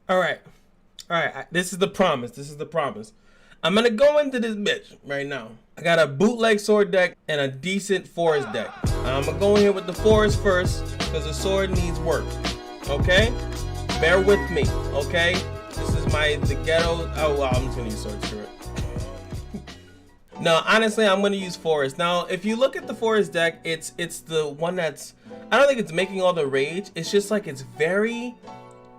All right. All right. This is the promise. This is the promise. I'm going to go into this bitch right now. I got a bootleg sword deck and a decent forest deck. I'm going to go in here with the forest first because the sword needs work. Okay? Bear with me. Okay? This is the ghetto. Oh, wow. I'm just going to use sword spirit. No, honestly, I'm going to use forest. Now, if you look at the forest deck, it's the one that's, I don't think it's making all the rage. It's just like it's very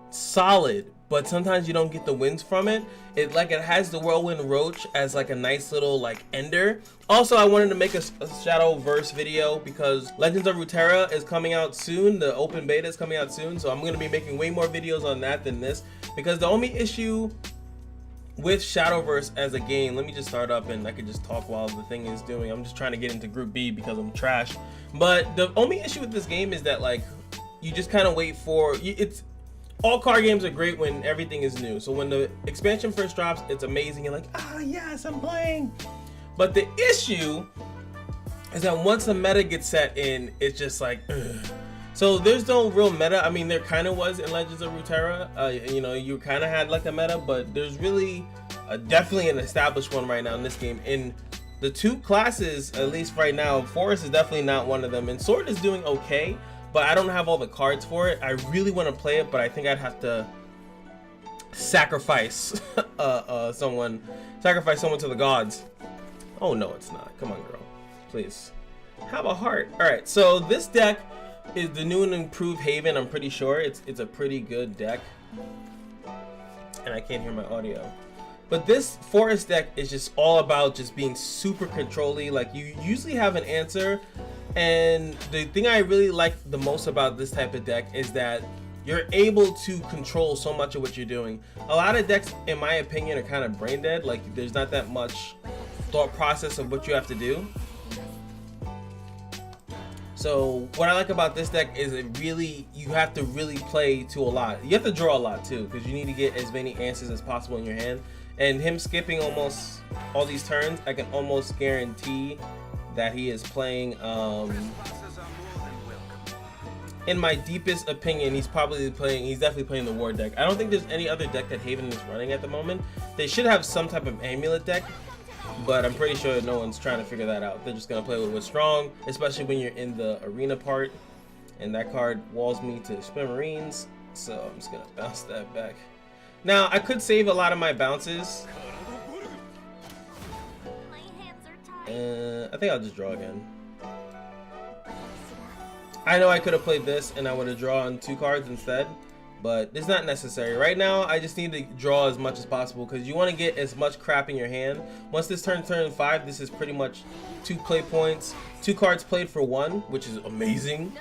solid, but sometimes you don't get the wins from it. It has the whirlwind roach as like a nice little like ender. Also, I wanted to make a Shadowverse video because Legends of Runeterra is coming out soon. The open beta is coming out soon, so I'm going to be making way more videos on that than this, because the only issue with Shadowverse as a game, let me just start up and I can just talk while the thing is doing. I'm just trying to get into group B because I'm trash. But the only issue with this game is that like you just kind of wait for it's all card games are great when everything is new. So when the expansion first drops, it's amazing. You're like, ah, yes, I'm playing. But the issue is that once the meta gets set in, it's just like, ugh. So there's no real meta. I mean, there kind of was in Legends of Runeterra. You know, you kind of had like a meta, but there's really definitely an established one right now in this game. In the two classes, at least right now, Forest is definitely not one of them. And Sword is doing okay, but I don't have all the cards for it. I really want to play it, but I think I'd have to sacrifice someone to the gods. Oh no, it's not. Come on, girl, please have a heart. All right, so this deck is the new and improved Haven. I'm pretty sure it's a pretty good deck, and I can't hear my audio. But this forest deck is just all about just being super control-y. Like, you usually have an answer, and the thing I really like the most about this type of deck is that you're able to control so much of what you're doing. A lot of decks, in my opinion, are kind of brain dead. Like, there's not that much thought process of what you have to do. So what I like about this deck is you have to really play to a lot. You have to draw a lot too, because you need to get as many answers as possible in your hand. And him skipping almost all these turns, I can almost guarantee that he is playing, in my deepest opinion, he's definitely playing the war deck. I don't think there's any other deck that Haven is running at the moment. They should have some type of amulet deck, but I'm pretty sure no one's trying to figure that out. They're just gonna play with what's strong, especially when you're in the arena part. And that card walls me to spin marines, so I'm just gonna bounce that back. Now, I could save a lot of my bounces. I think I'll just draw again. I know I could have played this and I would have drawn 2 cards instead, but it's not necessary. Right now, I just need to draw as much as possible because you want to get as much crap in your hand. Once this turn 5, this is pretty much 2 play points, 2 cards played for 1, which is amazing.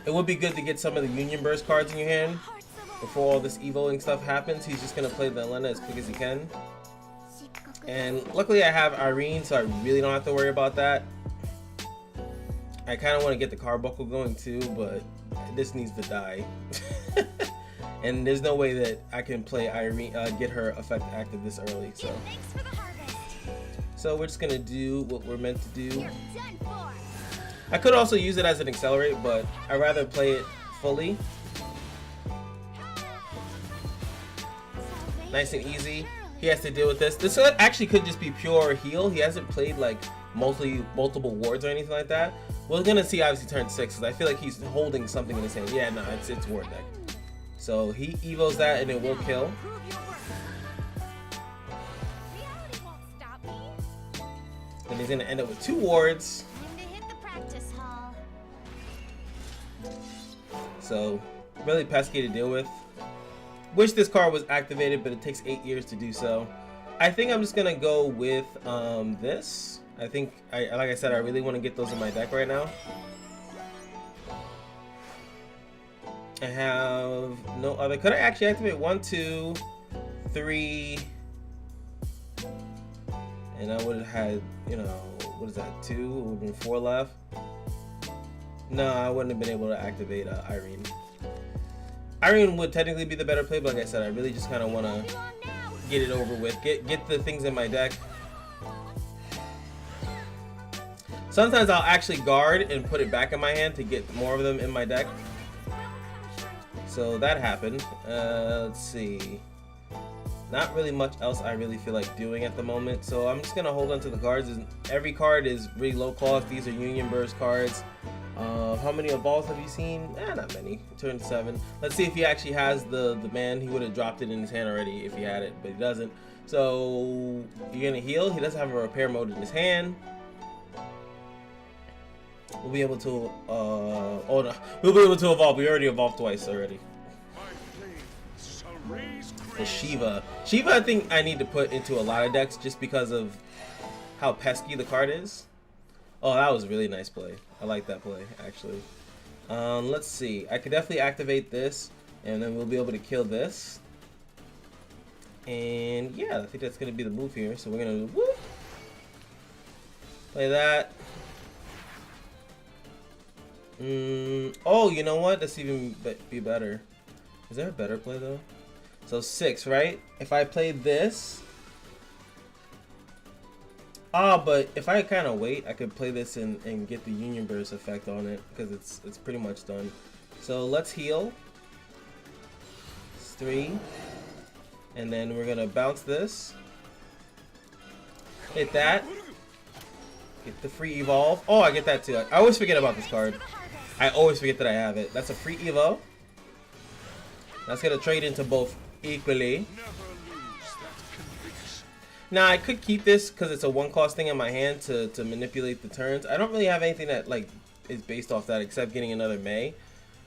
It would be good to get some of the Union Burst cards in your hand before all this evoing stuff happens. He's just going to play the Elena as quick as he can. And luckily I have Irene, so I really don't have to worry about that. I kind of want to get the Carbuncle going too, but this needs to die. And there's no way that I can play Irene, get her effect active this early. So we're just gonna do what we're meant to do. I could also use it as an accelerate, but I'd rather play it fully. Nice and easy. He has to deal with this. This actually could just be pure heal. He hasn't played like multiple wards or anything like that. We're gonna see obviously turn 6 because I feel like he's holding something in his hand. Yeah, no, it's ward deck. So he evos that and it will kill. Then he's gonna end up with 2 wards. So really pesky to deal with. Wish this card was activated, but it takes 8 years to do so. I think I'm just gonna go with this. I think, like I said, I really want to get those in my deck right now. I have no other. Could I actually activate 1, 2, 3? And I would have had, you know, what is that, 2? It would have been 4 left. No, I wouldn't have been able to activate Irene. Irene would technically be the better play, but like I said, I really just kind of want to get it over with. Get the things in my deck. Sometimes I'll actually guard and put it back in my hand to get more of them in my deck. So that happened. Let's see. Not really much else I really feel like doing at the moment, so I'm just gonna hold on to the cards. Every card is really low cost. These are Union Burst cards. How many evolves have you seen? Not many. Turn 7. Let's see if he actually has the man. He would have dropped it in his hand already if he had it, but he doesn't. So you're gonna heal. He doesn't have a repair mode in his hand. We'll be able to oh no, we'll be able to evolve. We already evolved twice already. The Shiva, I think I need to put into a lot of decks just because of how pesky the card is. Oh, that was a really nice play. I like that play actually. Let's see. I could definitely activate this, and then we'll be able to kill this. And yeah, I think that's gonna be the move here. So we're gonna whoop, play that. Oh, you know what? That's even be better. Is there a better play though? So 6, right? If I play this, but if I kind of wait, I could play this and get the Union Burst effect on it because it's pretty much done. So let's heal. It's 3, and then we're gonna bounce this. Hit that. Get the free evolve. Oh, I get that too. I always forget about this card. I always forget that I have it. That's a free evo. That's gonna trade into both equally. Now I could keep this because it's a 1-cost thing in my hand to manipulate the turns. I don't really have anything that like is based off that except getting another May,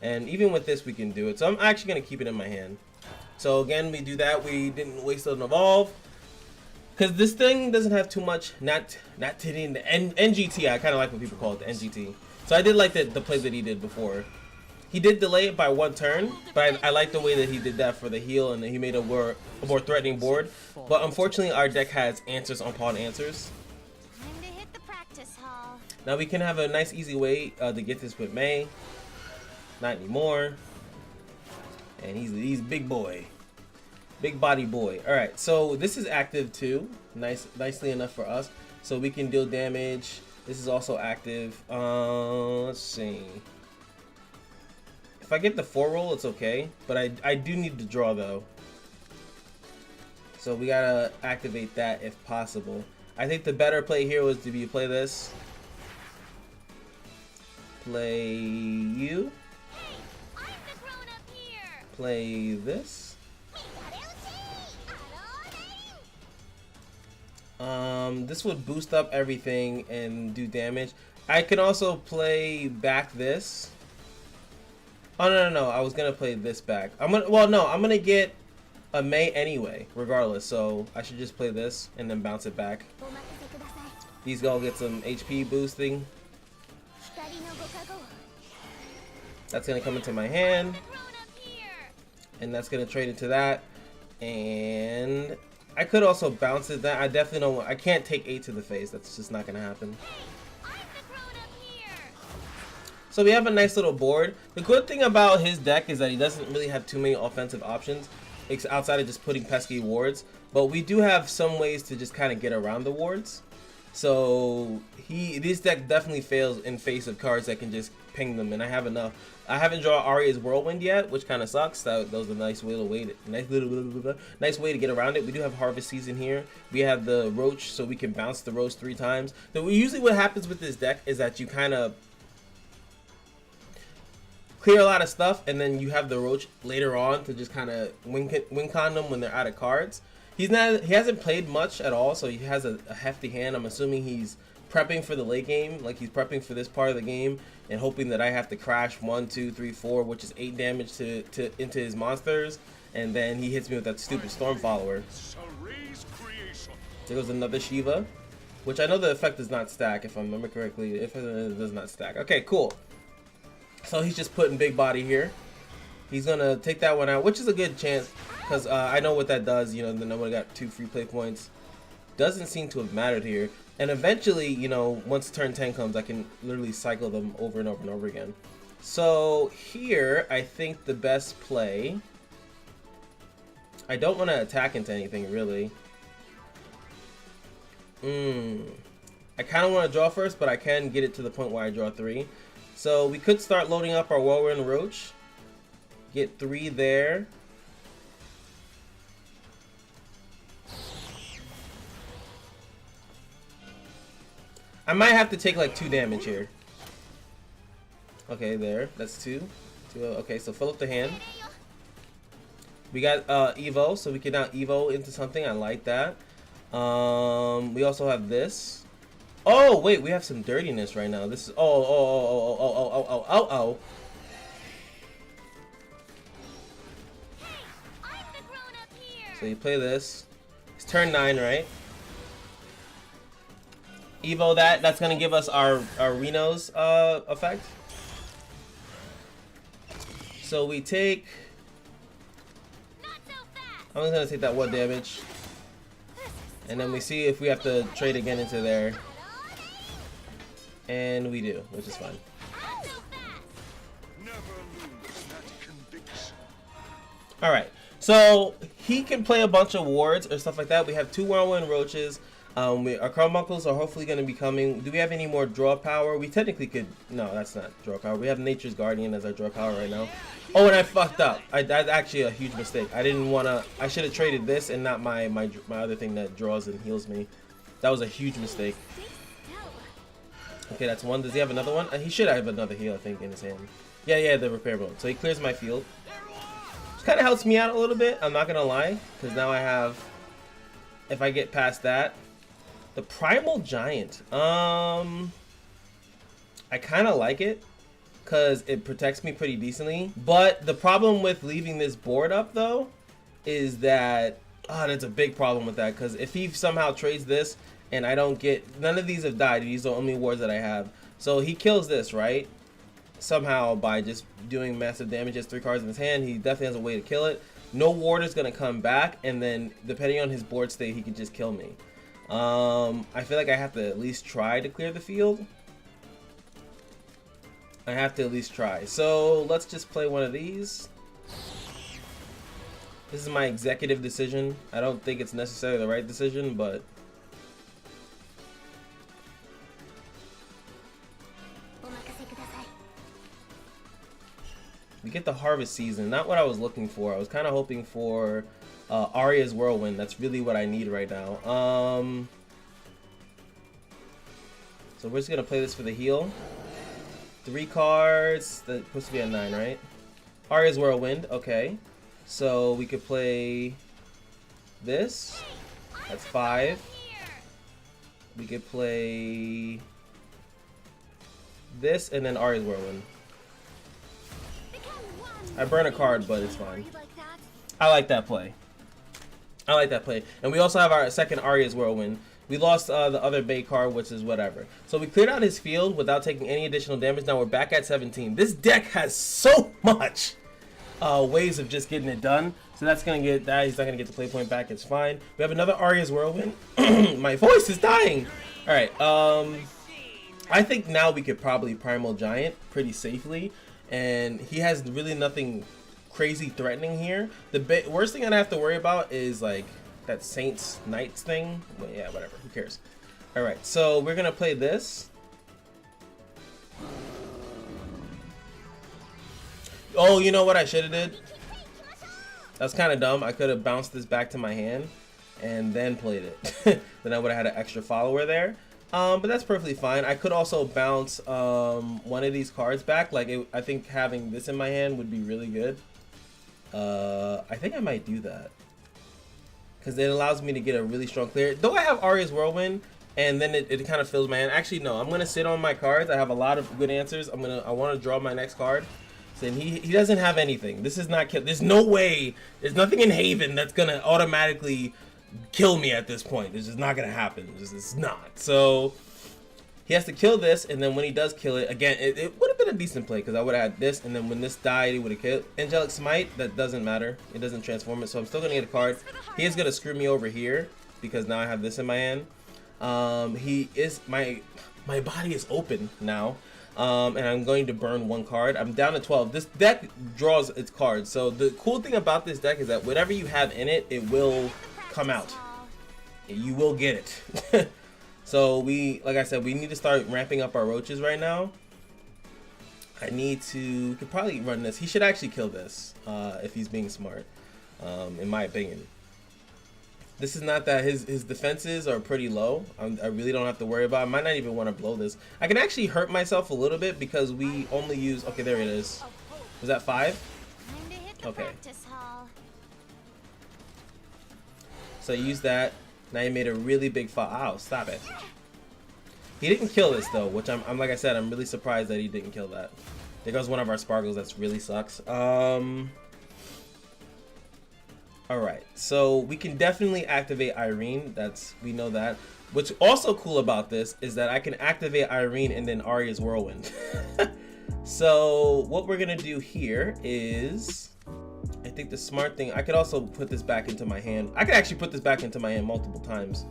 and even with this we can do it. So I'm actually gonna keep it in my hand. So again, we do that. We didn't waste an evolve because this thing doesn't have too much. Not hitting the NGT. I kind of like what people call it, the NGT. So I did like the play that he did before. He did delay it by 1 turn, but I like the way that he did that for the heal, and he made a more threatening board. But unfortunately, our deck has answers upon answers. Time to hit the practice hall. Now we can have a nice, easy way to get this with May. Not anymore. And he's big boy, big body boy. All right, so this is active too. Nicely enough for us, so we can deal damage. This is also active. Let's see. If I get the 4 roll, it's okay, but I do need to draw though. So we gotta activate that if possible. I think the better play here was to play this. Play you. Hey, I'm the grown-up here. Play this. This would boost up everything and do damage. I can also play back this. Oh no! I was gonna play this back. I'm gonna get a May anyway, regardless. So I should just play this and then bounce it back. These gonna get some HP boosting. That's gonna come into my hand, and that's gonna trade into that. And I could also bounce it. That I definitely don't. I can't take 8 to the face. That's just not gonna happen. So we have a nice little board. The good thing about his deck is that he doesn't really have too many offensive options outside of just putting pesky wards. But we do have some ways to just kind of get around the wards. So this deck definitely fails in face of cards that can just ping them, and I have enough. I haven't drawn Arya's Whirlwind yet, which kind of sucks. That was a nice way to get around it. We do have Harvest Season here. We have the Roach, so we can bounce the Roach 3 times. So usually what happens with this deck is that you kind of clear a lot of stuff, and then you have the Roach later on to just kind of win con them when they're out of cards. He hasn't played much at all, so he has a hefty hand. I'm assuming he's prepping for the late game, like he's prepping for this part of the game and hoping that I have to crash 1, 2, 3, 4, which is 8 damage into his monsters, and then he hits me with that stupid Storm Follower. There goes another Shiva, which I know the effect does not stack, if I remember correctly. If it does not stack. Okay, cool. So he's just putting big body here. He's gonna take that one out, which is a good chance because I know what that does. You know, then nobody got 2 free play points. Doesn't seem to have mattered here. And eventually, you know, once turn 10 comes, I can literally cycle them over and over and over again. So here, I think the best play. I don't want to attack into anything really. I kind of want to draw first, but I can get it to the point where I draw 3. So we could start loading up our Whirlwind Roach. Get 3 there. I might have to take like 2 damage here. Okay, there. That's 2. Okay, so fill up the hand. We got Evo, so we can now Evo into something. I like that. We also have this. Oh wait, we have some dirtiness right now. This is oh. So you play this. It's turn 9, right? Evo that. That's gonna give us our Reno's effect. So we take. I'm just gonna take that 1 damage, and then we see if we have to trade again into there, and we do, which is fine. All right, so he can play a bunch of wards or stuff like that. We have 2 whirlwind roaches. Our carbuncles are hopefully going to be coming. Do we have any more draw power? We technically could. No, that's not draw power. We have Nature's Guardian as our draw power right now. Oh, and I fucked up. That's actually a huge mistake. I didn't want to. I should have traded this and not my other thing that draws and heals me. That was a huge mistake. Okay, that's 1. Does he have another one? He should have another heal, I think, in his hand. Yeah, the repair bone. So he clears my field. Which kind of helps me out a little bit. I'm not gonna lie, because now I have. If I get past that. The Primal Giant, I kind of like it because it protects me pretty decently. But the problem with leaving this board up though is that, that's a big problem with that, because if he somehow trades this and I don't get, none of these have died, these are the only wards that I have. So he kills this, right? Somehow by just doing massive damage, has 3 cards in his hand, he definitely has a way to kill it. No ward is going to come back, and then depending on his board state, he can just kill me. I feel like I have to at least try to clear the field. I have to at least try. So let's just play one of these. This is my executive decision. I don't think it's necessarily the right decision, but we get the harvest season. Not what I was looking for. I was kind of hoping for Arya's Whirlwind. That's really what I need right now. So we're just gonna play this for the heal. 3 cards. That's supposed to be a 9, right? Arya's Whirlwind. Okay. So we could play this. That's 5. We could play this and then Arya's Whirlwind. I burn a card, but it's fine. I like that play. I like that play. And we also have our second Arya's Whirlwind. We lost the other Bay card, which is whatever. So we cleared out his field without taking any additional damage. Now we're back at 17. This deck has so much ways of just getting it done. So that's going to get that. He's not going to get the play point back. It's fine. We have another Arya's Whirlwind. My voice is dying. All right. I think now we could probably Primal Giant pretty safely. And he has really nothing crazy threatening here. The worst thing I have to worry about is like that Saints Knights thing. But yeah, whatever. Who cares? All right, so we're gonna play this. Oh, you know what I should have did? That's kind of dumb. I could have bounced this back to my hand and then played it. Then I would have had an extra follower there. But that's perfectly fine. I could also bounce one of these cards back. Like I think having this in my hand would be really good. I think I might do that because it allows me to get a really strong clear. Though I have Arya's Whirlwind, and then it kind of fills my hand. Actually, no. I'm gonna sit on my cards. I have a lot of good answers. I want to draw my next card. So he doesn't have anything. This is not. There's no way. There's nothing in Haven that's gonna automatically kill me at this point. This is not gonna happen. It's not. So he has to kill this, and then when he does kill it, again, it would have been a decent play because I would have had this, and then when this died, he would have killed Angelic Smite. That doesn't matter. It doesn't transform it, so I'm still gonna get a card. He is gonna screw me over here because now I have this in my hand. He is my body is open now. And I'm going to burn 1 card. I'm down to 12. This deck draws its cards. So the cool thing about this deck is that whatever you have in it, it will come out. You will get it. So like I said, we need to start ramping up our roaches right now. I need to, we could probably run this. He should actually kill this if he's being smart, in my opinion. This is not that his defenses are pretty low. I really don't have to worry about it. I might not even want to blow this. I can actually hurt myself a little bit because we only use, okay, there it is. Was that 5? Okay. So I used that. Now he made a really big fall. Ow, stop it. He didn't kill this though, which I'm like I said, I'm really surprised that he didn't kill that. There goes one of our sparkles. That's really sucks. Alright, so we can definitely activate Irene. We know that. What's also cool about this is that I can activate Irene and then Arya's Whirlwind. So what we're gonna do here is, I think the smart thing, I could also put this back into my hand. I could actually put this back into my hand multiple times.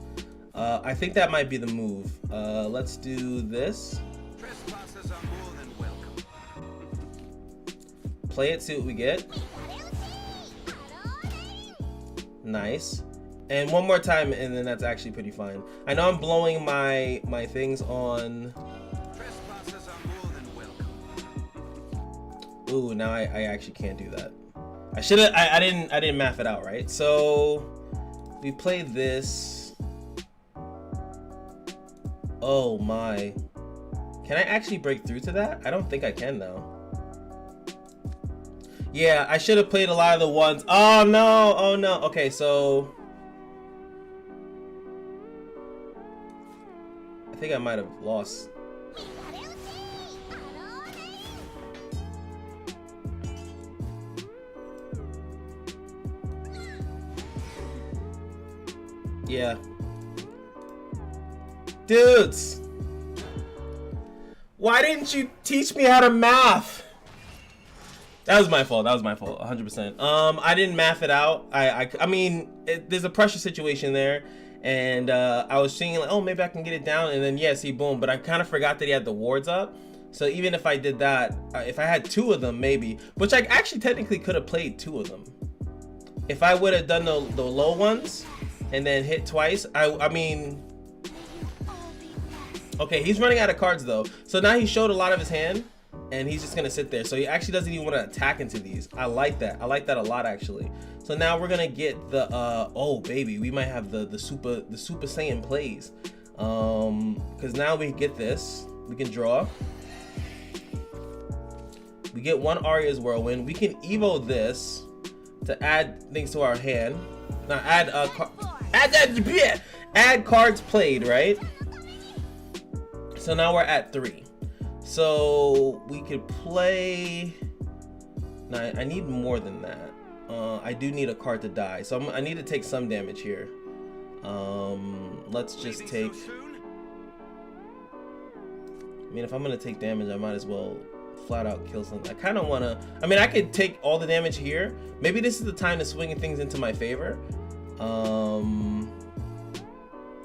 I think that might be the move. Let's do this. Trespassers are more than welcome. Play it, see what we get. Nice. And one more time, and then that's actually pretty fine. I know I'm blowing my things on. Trespassers are more than welcome. Ooh, now I actually can't do that. I should have. I didn't math it out right. So we play this. Oh my. Can I actually break through to that? I don't think I can though. Yeah, I should have played a lot of the ones. Oh no, oh no. Okay, so I think I might have lost. Yeah. Dudes! Why didn't you teach me how to math? That was my fault. That was my fault. 100%. I didn't math it out. I mean, there's a pressure situation there, and I was thinking like, oh, maybe I can get it down, and then yeah, see, boom. But I kind of forgot that he had the wards up. So even if I did that, if I had 2 of them, maybe, which I actually technically could have played 2 of them. If I would have done the low ones and then hit twice, I mean. Okay, he's running out of cards though. So now he showed a lot of his hand. And he's just gonna sit there. So he actually doesn't even want to attack into these. I like that. I like that a lot actually. So now we're gonna get the oh baby, we might have the Super Saiyan plays. Because now we get this. We can draw. We get 1 Arya's Whirlwind. We can Evo this to add things to our hand. Now add cards played, right? So now we're at 3. So we could play. Now I need more than that. I do need a card to die, so I need to take some damage here. Let's just take. I mean, if I'm gonna take damage, I might as well flat out kill something. I kind of wanna. I mean, I could take all the damage here. Maybe this is the time to swing things into my favor.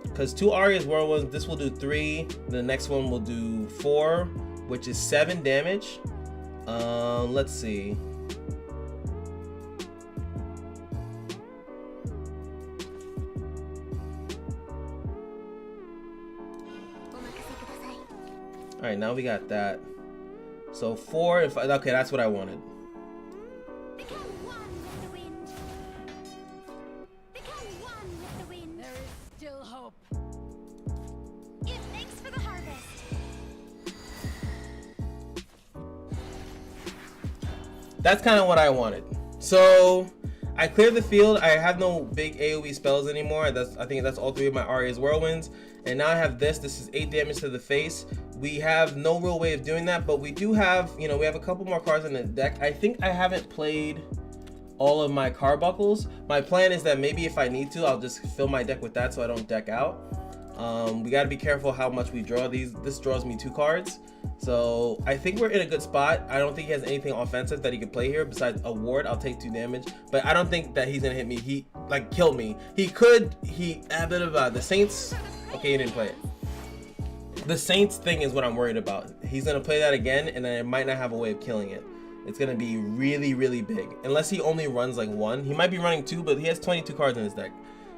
Because 2 Arya's Whirlwinds, this will do 3. The next one will do 4, which is 7 damage. Let's see. All right, now we got that. So 4 and 5. Okay, that's what I wanted. Become one with the wind. Become one with the wind. There is still hope. Give thanks for the harvest. That's kind of what I wanted. So I cleared the field. I have no big AoE spells anymore. I think that's all 3 of my Arya's Whirlwinds. And now I have this. This is 8 damage to the face. We have no real way of doing that, but we do have, you know, we have a couple more cards in the deck. I think I haven't played all of my carbuckles. My plan is that maybe if I need to, I'll just fill my deck with that so I don't deck out. We got to be careful how much we draw these. This draws me 2 cards. So I think we're in a good spot. I don't think he has anything offensive that he could play here besides a ward. I'll take 2 damage, but I don't think that he's gonna hit me. He like kill me. He could. The Saints. Okay, he didn't play it. The Saints thing is what I'm worried about. He's gonna play that again, and then I might not have a way of killing it. It's gonna be really, really big. Unless he only runs like 1. He might be running 2, but he has 22 cards in his deck.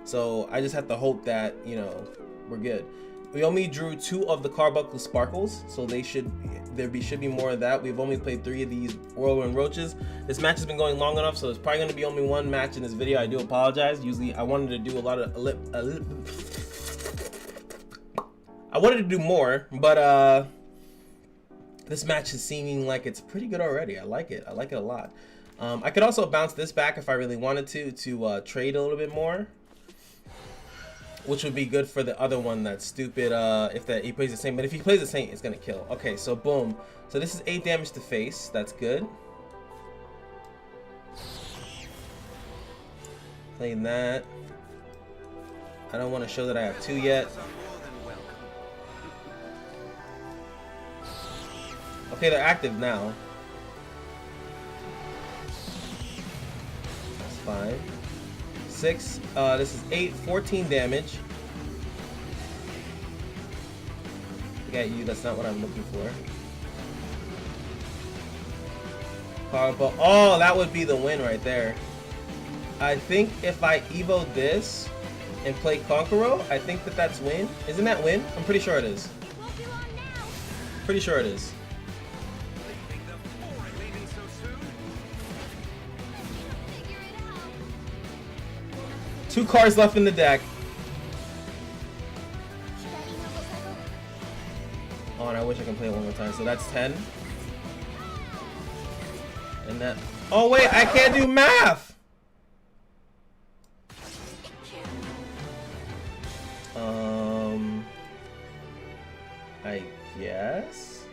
So I just have to hope that, you know, we're good. We only drew 2 of the Carbuncle Sparkles, so should be more of that. We've only played 3 of these Whirlwind Roaches. This match has been going long enough, so there's probably going to be only 1 match in this video. I do apologize. Usually I wanted to do a lot of I wanted to do more, but this match is seeming like it's pretty good already. I like it. I like it a lot. I could also bounce this back if I really wanted to trade a little bit more, which would be good for the other one that's stupid if he plays the same. But if he plays the same, it's gonna kill. Okay, so boom. So this is 8 damage to face. That's good. Playing that. I don't want to show that I have 2 yet. Okay, they're active now. That's fine. 6. This is 8, 14 damage. Forget you, that's not what I'm looking for. Powerball. Oh, that would be the win right there. I think if I evo this and play Conqueror, I think that's win. Isn't that win? I'm pretty sure it is. It won't be long now. Pretty sure it is. Figure it out. 2 cards left in the deck. Oh, and I wish I could play it one more time. So that's 10. And that. Oh wait, I can't do math. I guess.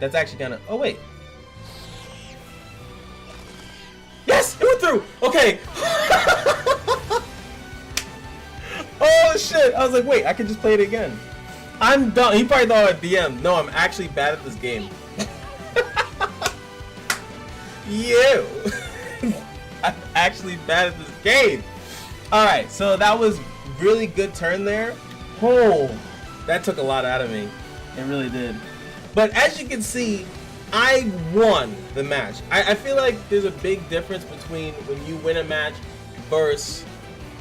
That's actually kind of. Oh wait. Yes, it went through. Okay. Oh shit! I was like, wait, I can just play it again. I'm done. He probably thought I DM. No, I'm actually bad at this game. You. I'm actually bad at this game. All right, so that was really good turn there. Oh, that took a lot out of me. It really did. But as you can see, I won the match. I feel like there's a big difference between when you win a match versus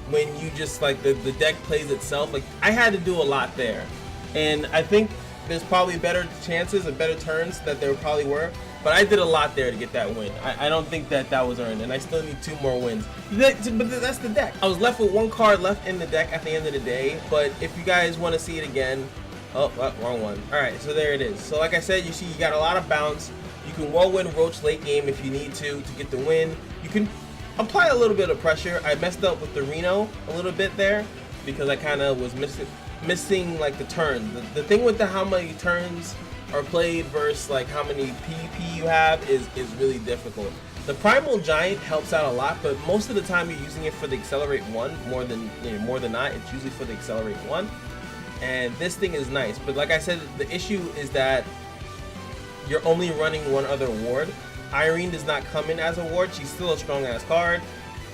when you just like the deck plays itself. Like I had to do a lot there, and I think there's probably better chances and better turns that there probably were. But I did a lot there to get that win. I don't think that was earned, and I still need 2 more wins. But that's the deck. I was left with 1 card left in the deck at the end of the day. But if you guys want to see it again, oh, wrong one. All right, so there it is. So like I said, you see you got a lot of bounce. You can Whirlwind Roach late game if you need to get the win. You can apply a little bit of pressure. I messed up with the Reno a little bit there because I kind of was missing like the turn. The thing with how many turns are played versus like how many PvP you have is really difficult. The Primal Giant helps out a lot, but most of the time you're using it for the Accelerate 1 more than not. It's usually for the Accelerate 1, and this thing is nice. But like I said, the issue is that you're only running 1 other ward. Irene does not come in as a ward. She's still a strong ass card,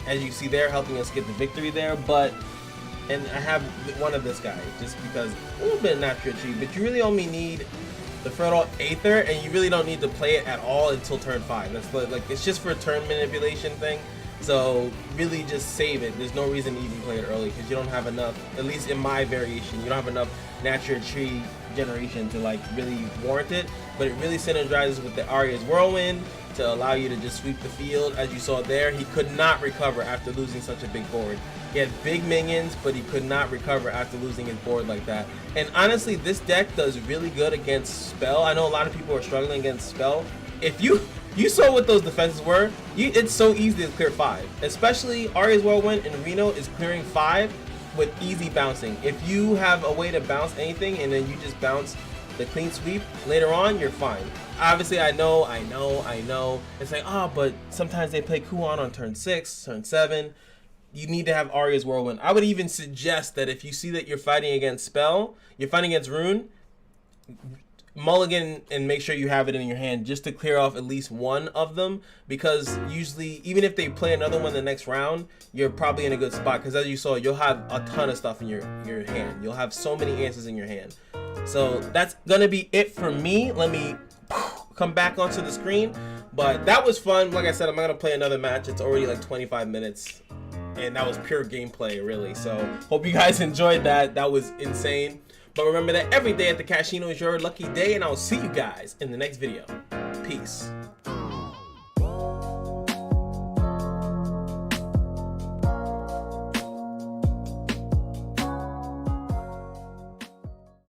as you see there, helping us get the victory there. And I have 1 of this guy just because a little bit of natural cheat, but you really only need the Frodo Aether, and you really don't need to play it at all until turn 5. That's like it's just for a turn manipulation thing. So really just save it. There's no reason to even play it early because you don't have enough, at least in my variation, you don't have enough natural tree generation to like really warrant it. But it really synergizes with the Arya's Whirlwind to allow you to just sweep the field. As you saw there, he could not recover after losing such a big board. He had big minions, but he could not recover after losing his board like that. And honestly, this deck does really good against Spell. I know a lot of people are struggling against Spell. If you saw what those defenses were, it's so easy to clear 5. Especially Arya's Whirlwind and Reno is clearing 5 with easy bouncing. If you have a way to bounce anything and then you just bounce the clean sweep later on, you're fine. Obviously, I know. It's like, but sometimes they play Kuan on turn 6, turn 7. You need to have Arya's Whirlwind. I would even suggest that if you see that you're fighting against Spell, you're fighting against Rune, mulligan and make sure you have it in your hand just to clear off at least 1 of them, because usually, even if they play another one the next round, you're probably in a good spot, because as you saw, you'll have a ton of stuff in your hand. You'll have so many answers in your hand. So that's gonna be it for me. Let me come back onto the screen. But that was fun. Like I said, I'm not gonna play another match. It's already like 25 minutes, and that was pure gameplay, really. So hope you guys enjoyed that. That was insane. But remember that every day at the Kashino is your lucky day, and I'll see you guys in the next video. Peace.